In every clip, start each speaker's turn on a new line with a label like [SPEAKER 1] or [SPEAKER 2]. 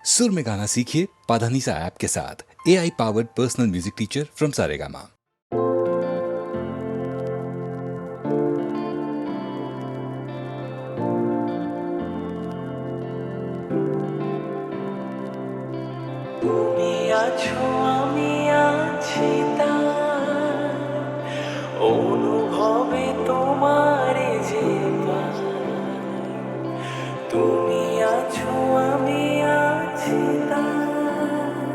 [SPEAKER 1] सुर में गाना सीखिए पाधानीसा ऐप के साथ। AI powered personal music teacher from Saregama.
[SPEAKER 2] তুমি আছো আমি আছি তার অনুভবে তোমার যে পাই। তুমি আছো আমি আছি তার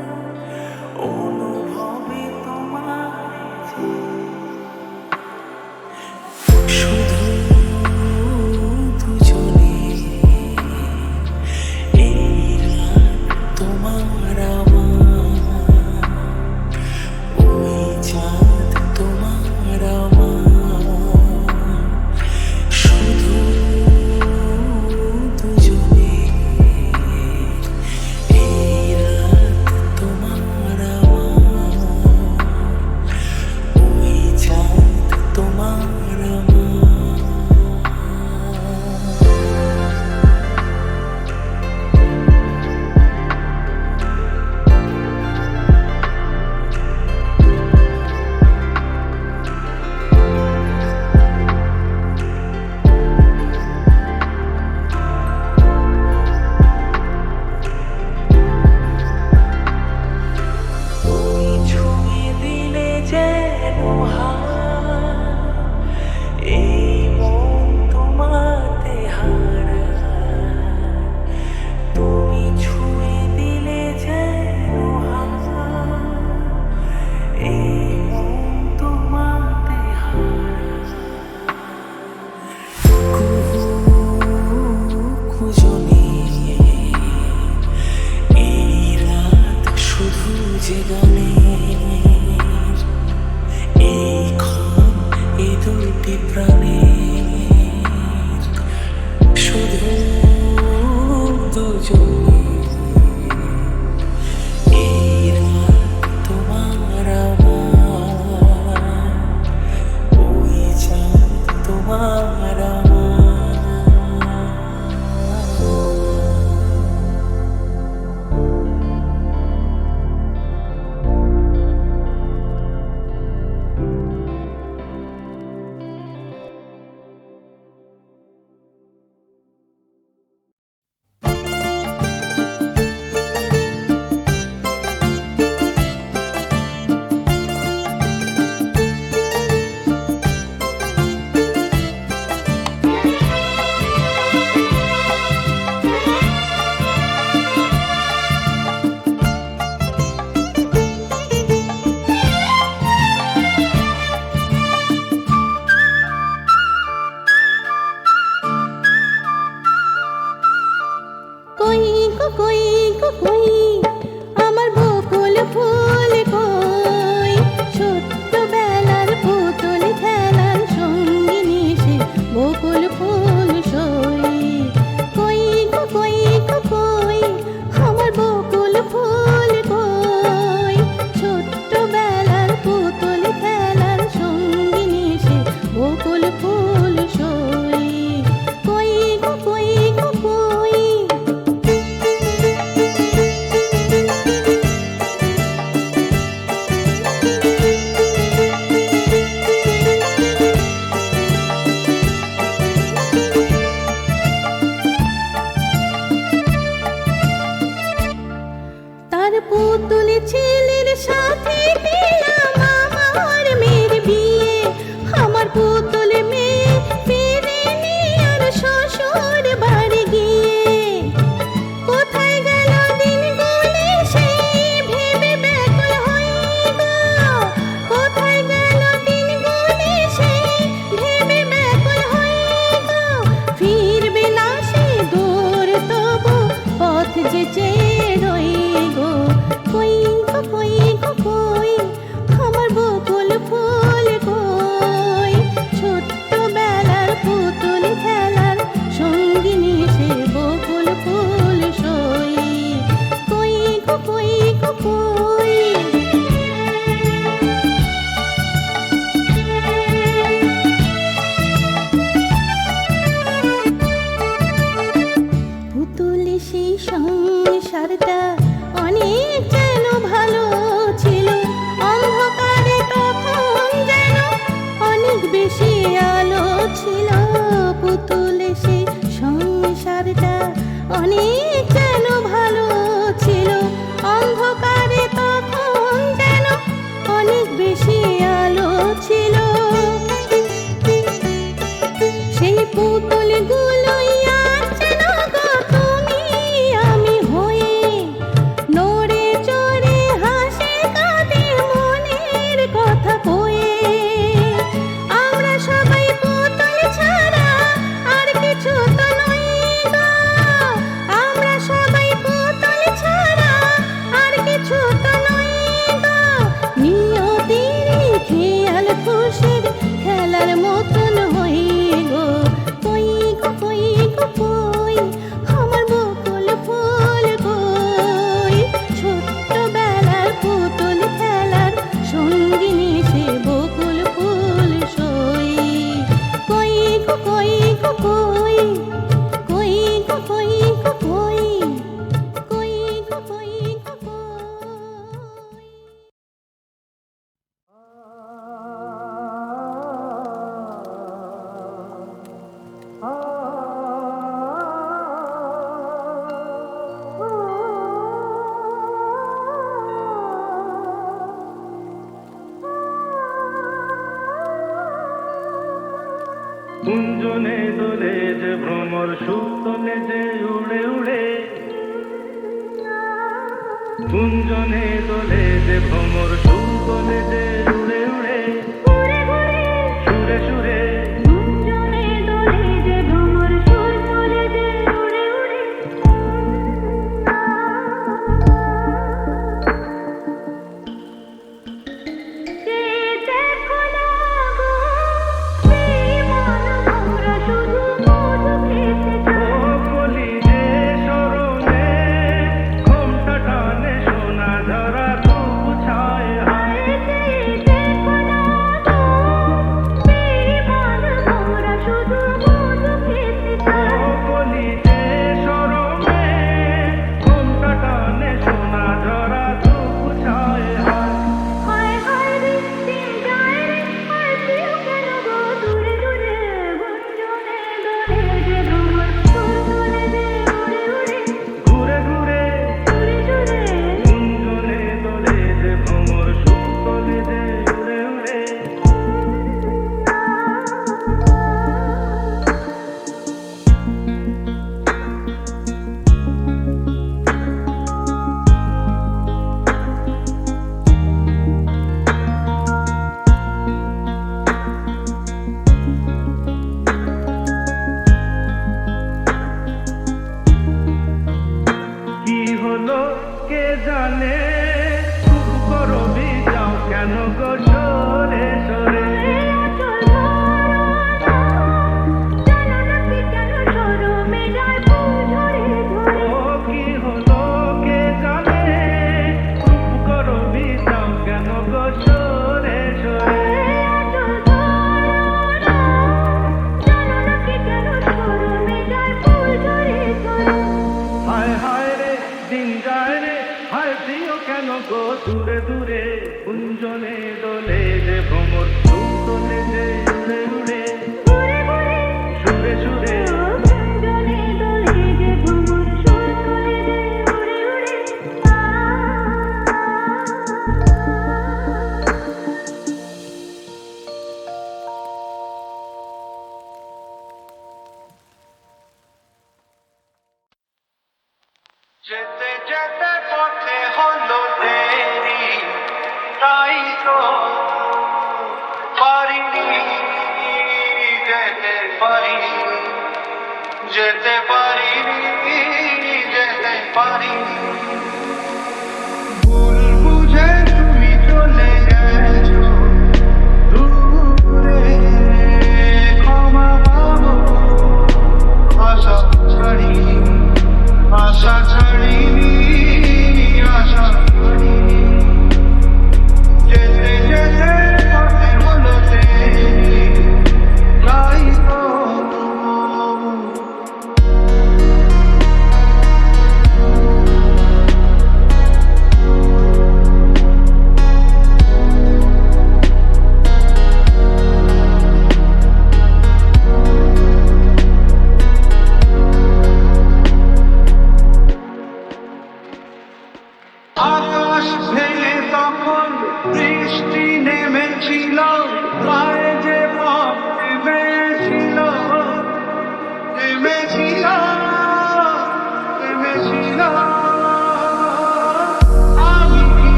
[SPEAKER 2] অনুভবে তোমার যে শুধু দুজনে এই রাত তোমার আমার, ওই চাঁদ তোমার আমার, শুধু দুজনে এই রাত তোমার আমার, ওই চাঁদ তোমার আমার। তুমি ছুঁয়ে দিলে যেন হাত, এই মন তোমাতে হারায়। তুমি ছুঁয়ে দিলে যেন হাত, এই মন তোমাতে হারায়। খুঁজনি এই রাত শুধু যে গানের, এই ক্ষণ এই দুটি প্রাণের, শুধু দুজনে এই রাত তোমার আমার, ওই চাঁদ তোমার আমার।
[SPEAKER 3] কই আমার বকুল ফুল কই, ছোট্টবেলার পুতুল খেলার সঙ্গিনী সে বকুল ফুল সই। কই কই আমার বকুল ফুল কই, ছোট্টবেলার পুতুল খেলার সঙ্গিনী সে বকুল ফুল সই। কই কই তার পুতুল ছেলের সাথে দিলাম আমার মেয়ের বিয়ে। আমার পুতুল মেয়ে ফিরেনি আর শ্বশুর বাড়ি গিয়ে। কোথায় গেল দিনগুলি সেই ভেবে ব্যাকুল হই গো, কোথায় গেল দিনগুলি সেই ভেবে ব্যাকুল হই গো। ফিরবে না সে দূর তবু পথ যে চেয়ে রই গো। কই কই আমার বকুল ফুল কই, ছোট্টবেলার পুতুল খেলার সঙ্গিনী সে বকুল ফুল সই। কই কই পুতুল সেই সংসার সংসারটা অনেক যেন ভালো ছিল, অন্ধকারে তখন যেন অনেক বেশি আলো ছিল। পুতুলে সেই সংসারটা অনেক যেন ভালো ছিল, অন্ধকারে তখন যেন অনেক বেশি আলো ছিল। সেই পুতুলগুলোই আর যেন গো তুমি আমি হয়ে নড়ে চড়ে হাসে কাঁদে মনের কথা কয়ে। আমরা সবাই পুতুল ছাড়া আর কিছু তো নই গো, আমরা সবাই পুতুল ছাড়া আর কিছু তো নই গো। নিয়তির খেয়াল খুশির খেলার মতন হই গো। কই গো কই গো কই আমার বকুল ফুল কই, ছোট্টবেলার পুতুল খেলার সঙ্গিনী সে বকুল ফুল সই। কই গো কই গো কই, কই গো কই গো কই, কই গো কই গো কই।
[SPEAKER 4] কুঞ্জনে দোলে যে ভ্রমর সুতলে যে উড়ে উড়ে, কুঞ্জনে দোলে যে ভ্রমর সুতলে যে উড়ে উড়ে, সুরে সুরে
[SPEAKER 3] কুঞ্জনে দোলে যে ভ্রমর সুর তোলে যে উড়ে উড়ে। সে দেখো না গো, সেই মন ভরা শুধু মধু খেতে চায়।
[SPEAKER 4] ও কলি যে সরণে ঘোমটা টানে সোনা ধরা তবু ছায় হায়।
[SPEAKER 3] সে দেখো না গো, সেই মন ভরা শুধু মধু খেতে
[SPEAKER 4] ও
[SPEAKER 3] চায়।
[SPEAKER 4] কলি যে সরণে ঘোমটা টানে সোনা ধরা তবু ছায় হায়।
[SPEAKER 3] হায় হায় রে দিন যায় রে, আর প্রিয় কেন গো দূরে দূরে। গুঞ্জনে দোলে যে ভ্রমর সুর তোলে যে উড়ে উড়ে,
[SPEAKER 4] ঘুরে ঘুরে
[SPEAKER 3] সুরে সুরে।
[SPEAKER 4] কুঞ্জনে দোলে যে ভ্রমর সুতলে যে উড়ে উড়ে। কি হলো কে জানে, খুব করবি যাও কেন গো সরে সরে।
[SPEAKER 3] আচল ধরো না, জানো না কি কেন শরমে যায় ফুল ঝরে ঝরে।
[SPEAKER 4] ও কি হলো কে জানে, খুব করবি যাও কেন গো সরে সরে।
[SPEAKER 3] আচল ধরো না, জানো না কি কেন শরমে যায় ফুল ঝরে ঝরে।
[SPEAKER 4] হায় হায় রে দিন যায় রে, হায় দিও কেন গো দূরে দূরে। কুঞ্জনে দোলে যে ভ্রমর সুতলে যে উড়ে উড়ে,
[SPEAKER 3] ঘুরে ঘুরে
[SPEAKER 4] সুরে সুরে
[SPEAKER 3] কুঞ্জনে দোলে যে ভ্রমর সুর তোলে যে উড়ে উড়ে।
[SPEAKER 4] যেতে যেতে পথে হলো দেরি, তাই তো পারিনি যেতে পারিনি, যেতে পারিনি, যেতে পারিনি। ভুল বুঝে তুমি চলে গেছো দূরে, ক্ষমা পাবো আশা ছাড়িনি, আশা ছাড়িনি, আশা ছাড়িনি। যেতে যেতে পথে হলো দেরি, তাই তো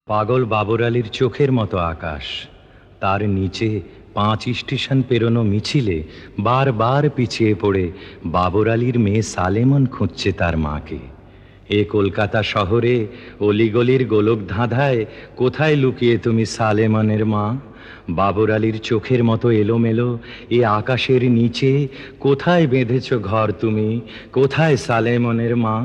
[SPEAKER 5] পাগল বাবর আলীর চোখের মতো আকাশ, তার নিচে 5 স্টেশন পেরোনো মিছিলে বারবার পিছিয়ে পড়ে বাবর আলীর মেয়ে সালেমন খুঁজছে তার মাকে। এ কলকাতা শহরে অলিগলির গোলক ধাঁধায় কোথায় লুকিয়ে তুমি সালেমনের মা? বাবর আলীর চোখের মতো এলোমেলো এ আকাশের নিচে কোথায় বেঁধেছ ঘর তুমি? কোথায় সালেমনের মা?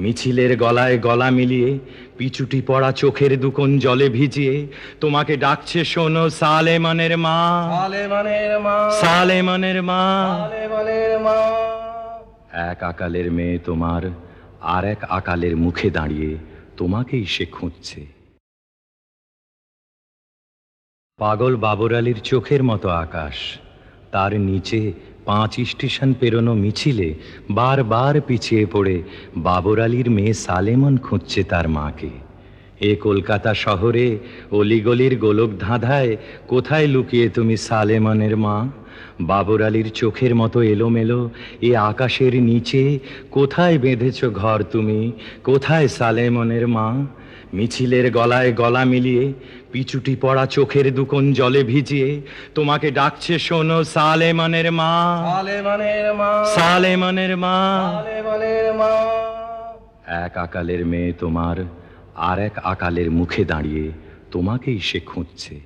[SPEAKER 5] মিছিলের গলায় গলা মিলিয়ে পিছুটি পড়া চোখের দুকোণ জলে ভিজিয়ে তোমাকে ডাকছে শোনো সালেমনের মা,
[SPEAKER 4] সালেমানের মা,
[SPEAKER 5] সালেমনের মা।
[SPEAKER 4] সালেমানের মা।
[SPEAKER 5] এক আকালের মেয়ে তোমার আর এক আকালের মুখে দাঁড়িয়ে তোমাকেই সে খুঁজছে। পাগল বাবর আলীর চোখের মতো আকাশ, তার নিচে 5 স্টেশন পেরোনো মিছিলে বারবার পিছিয়ে পড়ে বাবর আলীর মেয়ে সালেমন খুঁজছে তার মাকে। এ কলকাতা শহরে অলিগলির গোলক ধাঁধায় কোথায় লুকিয়ে তুমি সালেমনের মা? বাবর আলীর চোখের মতো এলোমেলো এ আকাশের নিচে কোথায় বেঁধেছ ঘর তুমি? কোথায় সালেমনের মা? মিছিলের গলায় গলা মিলিয়ে পিছুটি পড়া চোখের দুকোণ জলে ভিজিয়ে তোমাকে ডাকছে শোনো সালেমনের মা,
[SPEAKER 4] সালেমানের মা,
[SPEAKER 5] সালেমনের মা।
[SPEAKER 4] সালেমানের মা।
[SPEAKER 5] এক আকালের মেয়ে তোমার আর এক আকালের মুখে দাঁড়িয়ে তোমাকেই সে খুঁজছে।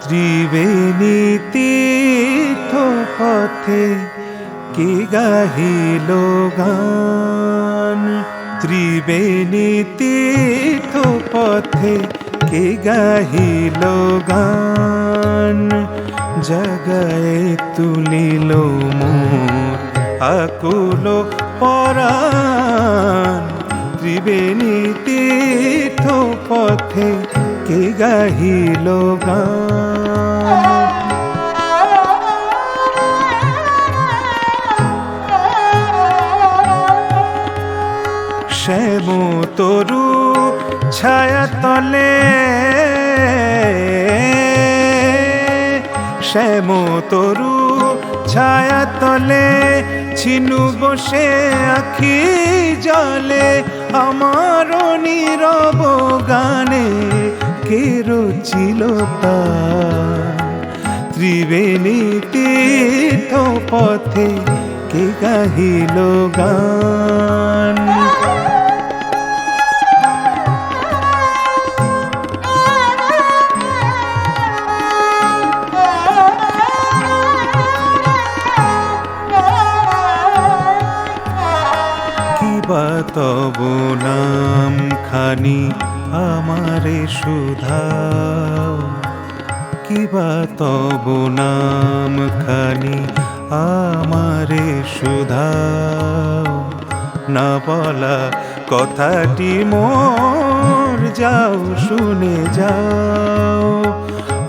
[SPEAKER 6] ত্রিবেণী তীর্থ পথে কে গাহিল গান, ত্রিবেণী তীর্থ পথে কে গাহিল গান, জাগায় তুলিল মোর আকুল পরাণ, ত্রিবেণী তীর্থ পথে কে গাহিল গান। শ্যাম তরু ছায়া তলে, শ্যাম তরু ছায়া তলে ছিনু বসে আখি জলে, আমার নীরব গানে কে রচিল তান, ত্রিবেণী তীর্থ পথে কে গাহিল গান। কিবা তব নাম খানি আমারে সুধাও, কিবা তব নাম খানি আমারে সুধাও, না বলা কথাটি মোর যাও শুনে যাও,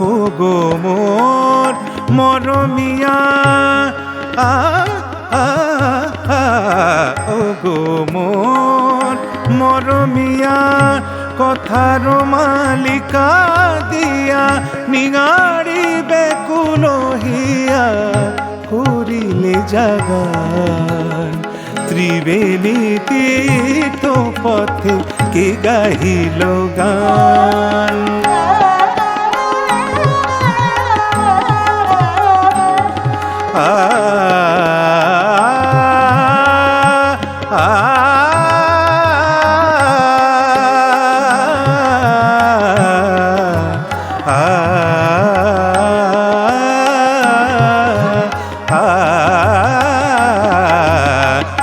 [SPEAKER 6] ও গো মোর মরমিয়া, ও গো মোর মরমিয়া, কথার মালিকা দিয়া নিগাড়ি বেকুল হিয়া করিলে জাগান, ত্রিবেণী তীর্থ পথে কে গাহিল গান।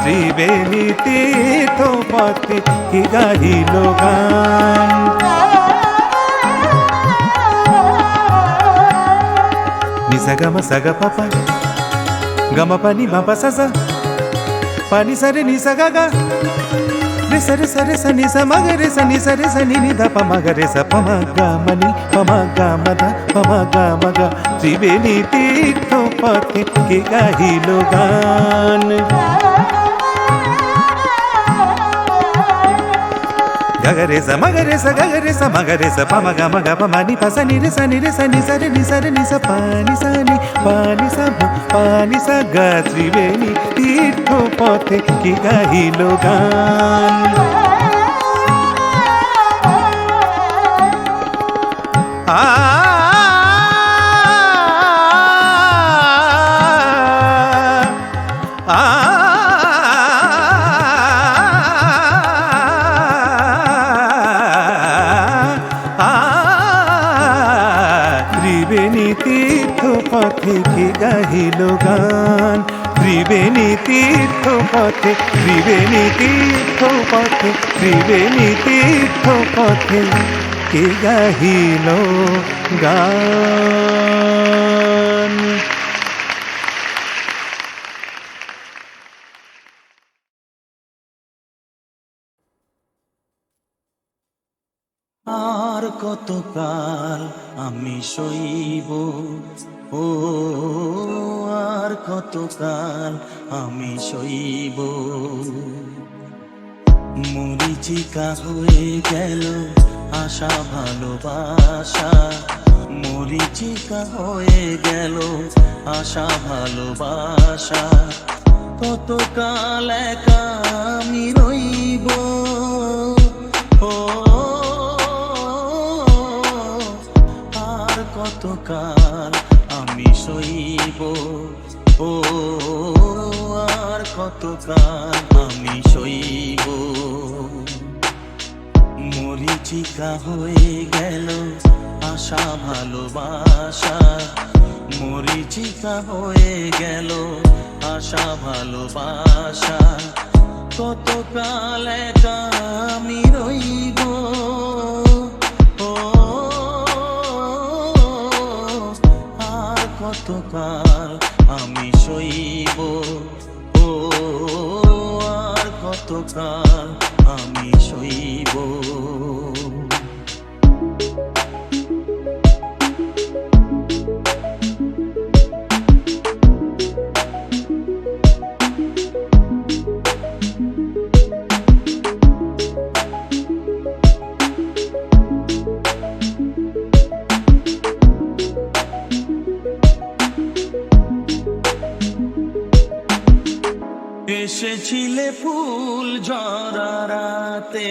[SPEAKER 6] ত্রিবেণী তীর্থ পথে কে গাহিল গান। নিসা গা মা সা গা পা পা, গম পানি মা পা সা সা পানি সা রে নি সা গা গা রে সা রে সা রে সা নি সা মা গা রে সা নি সা রে সা নি নি ধা পা মা গা রে সা পা মা গা মা নি পা মা গা মা ধা পা মা গা মা গা ত্রিবেণী তীর্থ পথে কে গাহিল গান গগরে সা মগরে সা গগরে সা মগরে সা পা মা গা মা নি পা সা নি রে সা নি রে সা নি সা রে নি সা রে নি সা পানি সা নি পানি সা গা ত্রিবেণী তীর্থ পথে কি গাহিল গান আ আ ত্রিবেণী তীর্থ পথে কে গাহিল গান ত্রিবেণী তীর্থ পথে ত্রিবেণী তীর্থ পথে ত্রিবেণী তীর্থ পথে কে গাহিল গান
[SPEAKER 2] আর কতকাল আমি সইব ও আর কতকাল আমি সইব মরিচিকা হয়ে গেল আশা ভালোবাসা মরিচিকা হয়ে গেল আশা ভালোবাসা কতকাল একা আমি রইব ও আর কতকাল আমি সইব ও আর কতকাল আমি সইব মরিচিকা হয়ে গেল আশা ভালোবাসা মরিচিকা হয়ে গেল আশা ভালোবাসা কতকাল একা আমি রইব ও আর কতকাল আমি সইব ও আর কতকাল আমি সইব এসেছিলে ফুল ঝরাতে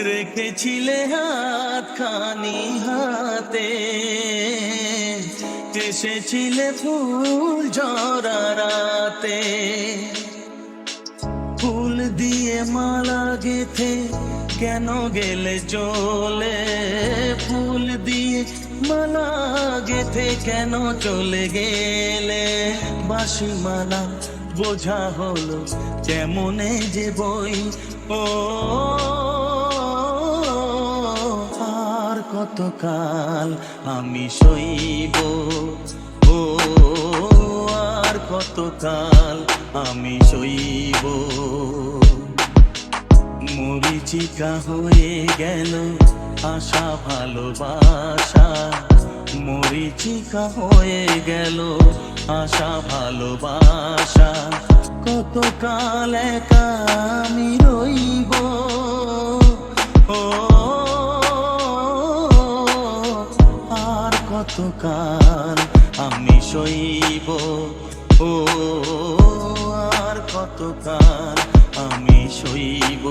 [SPEAKER 2] রেখেছিলে হাতখানি হাতে এসেছিলে ফুল ঝরাতে ফুল দিয়ে মালা গেথে কেন গেলে চলে ফুল দিয়ে মালা গেথে কেন চলে গেলে বাঁশি মালা বোঝা হলো কেমনে যে বই ও আর কতকাল আমি সইব ও আর কতকাল আমি সইব মরিচিকা হয়ে গেল আশা ভালোবাসা মরিচিকা হয়ে গেল আশা ভালোবাসা কতকাল একা আমি রইব ও আর কতকাল আমি সইব ও আর কতকাল আমি সইব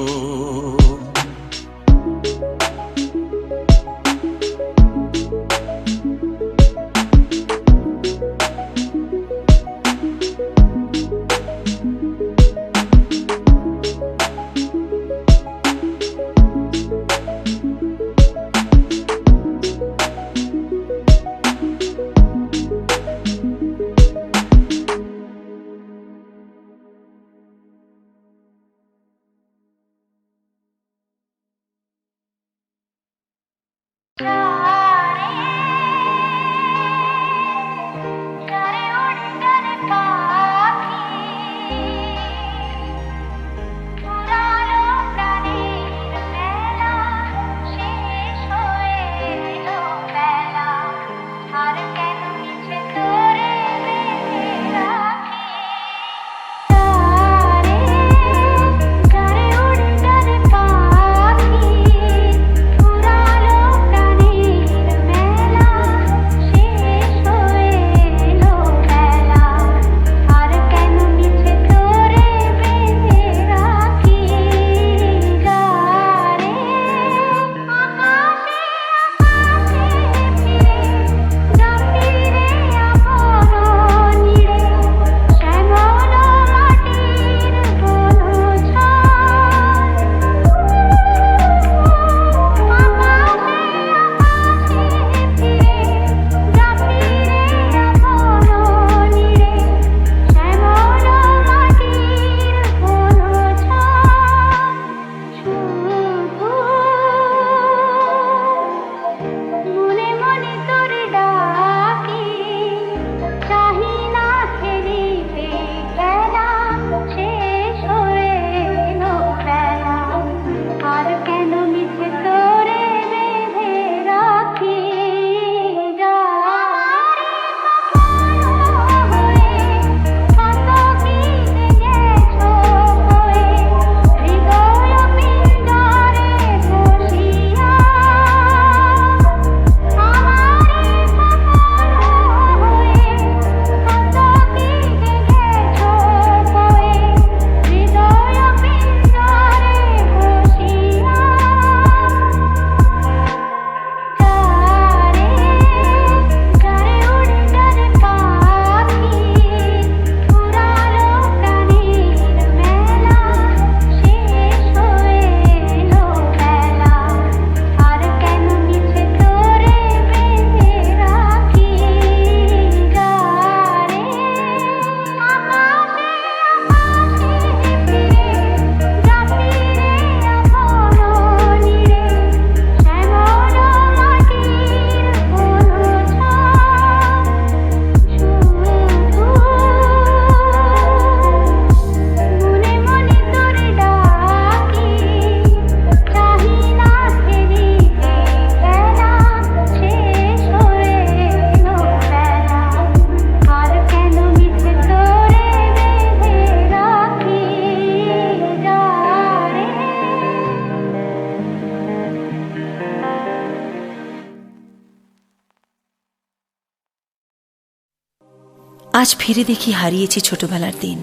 [SPEAKER 7] আজ ফিরে দেখি হারিয়েছি ছোটবেলার দিন,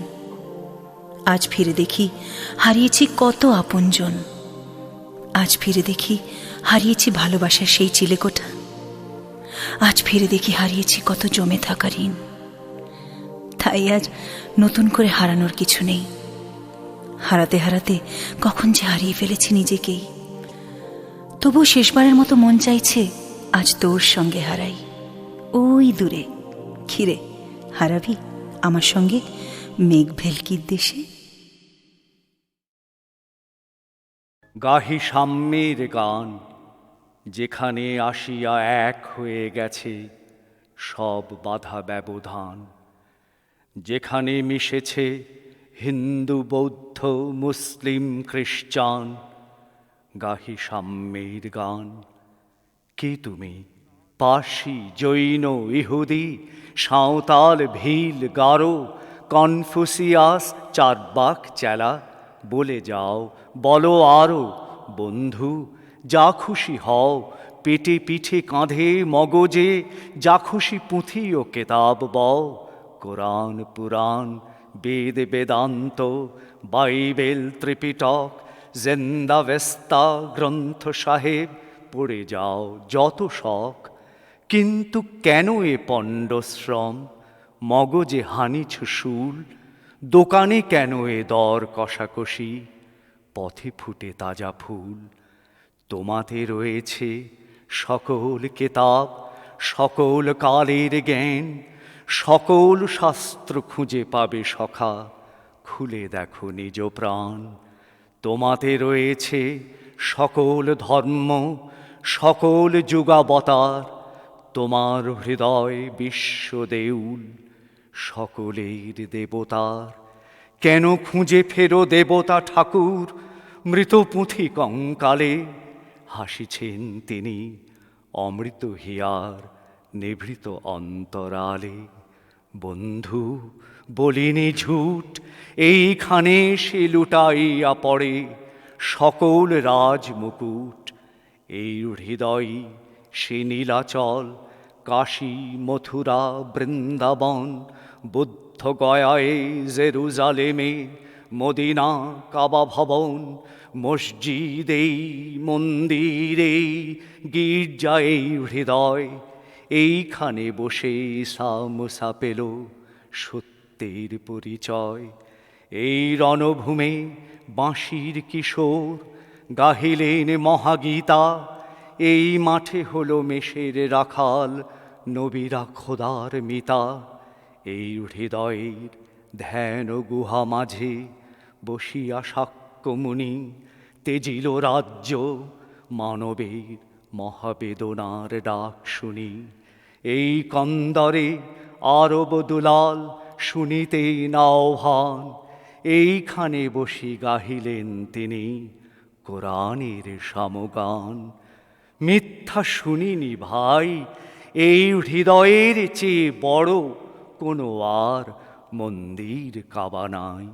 [SPEAKER 7] আজ ফিরে দেখি হারিয়েছি কত আপনজন, আজ ফিরে দেখি হারিয়েছি ভালোবাসার সেই চিলেকোঠা, আজ ফিরে দেখি হারিয়েছি কত জমে থাকা ঋণ। তাই আজ নতুন করে হারানোর কিছু নেই, হারাতে হারাতে কখন যে হারিয়ে ফেলেছি নিজেকেই। তবু শেষবারের মতো মন চাইছে আজ তোর সঙ্গে হারাই, ওই দূরে। খিরে হারাবি আমার সঙ্গে মেঘ ভেলকির দেশে?
[SPEAKER 8] গাহি সাম্যের গান, যেখানে আসিয়া এক হয়ে গেছে সব বাধা ব্যবধান, যেখানে মিশেছে হিন্দু বৌদ্ধ মুসলিম খ্রিস্টান। গাহি সাম্যের গান। কে তুমি? পার্সি, জৈন, ইহুদি, সাঁওতাল, ভিল, গারো, কনফুসিয়াস, চার্বাক, চেলা, বলে যাও, বলো আরো। বন্ধু, যা খুশি হও, পেটে পিঠে কাঁধে মগজে, যা খুশি পুঁথি ও কেতাব বও। কোরআন, পুরাণ, বেদ, বেদান্ত, বাইবেল, ত্রিপিটক, জেন্দাভেস্তা, গ্রন্থ সাহেব, পড়ে যাও যত শখ। কিন্তু কেন এ পণ্ডশ্রম? মগজে হানিছ শুল, দোকানে কেন এ দর কষাকষি? পথে ফুটে তাজা ফুল। তোমাতে রয়েছে সকল কেতাব, সকল কালের জ্ঞান, সকল শাস্ত্র খুঁজে পাবে সখা, খুলে দেখো নিজ প্রাণ। তোমাতে রয়েছে সকল ধর্ম, সকল যুগাবতার, তোমার হৃদয় বিশ্ব দেউল, সকলের দেবতার। কেন খুঁজে ফেরো দেবতা ঠাকুর? মৃত পুঁথি কঙ্কালে হাসিছেন তিনি, অমৃত হিয়ার নিভৃত অন্তরালে। বন্ধু, বলিনি ঝুট, এইখানে সে লুটাইয়া পড়ে সকল রাজমুকুট। এই হৃদয়ই সে নীলাচল, কাশী, মথুরা, বৃন্দাবন, বুদ্ধ গয়ায়, জেরুজালেমে, মদিনা, কাবা ভবন, মসজিদেই, মন্দিরে, গির্জায় হৃদয়। এইখানে বসে ঈসা মুসা পেল সত্যের পরিচয়। এই রণভূমে বাঁশির কিশোর গাহিলেন মহাগীতা। এই মাঠে হলো মেষের রাখাল, নবীরা খোদার মিতা। এই হৃদয়ের ধ্যান গুহা মাঝে বসিয়া শাক্যমুনি তেজিল রাজ্য, মানবের মহাবেদনার ডাক শুনি। এই কন্দরে আরব দুলাল শুনিতেন আহ্বান, এইখানে বসি গাহিলেন তিনি কোরআনের সমগান। মিথ্যা শুনিনি ভাই, এই হৃদয়ের চেয়ে বড় কোনো আর মন্দির কাবা নাই।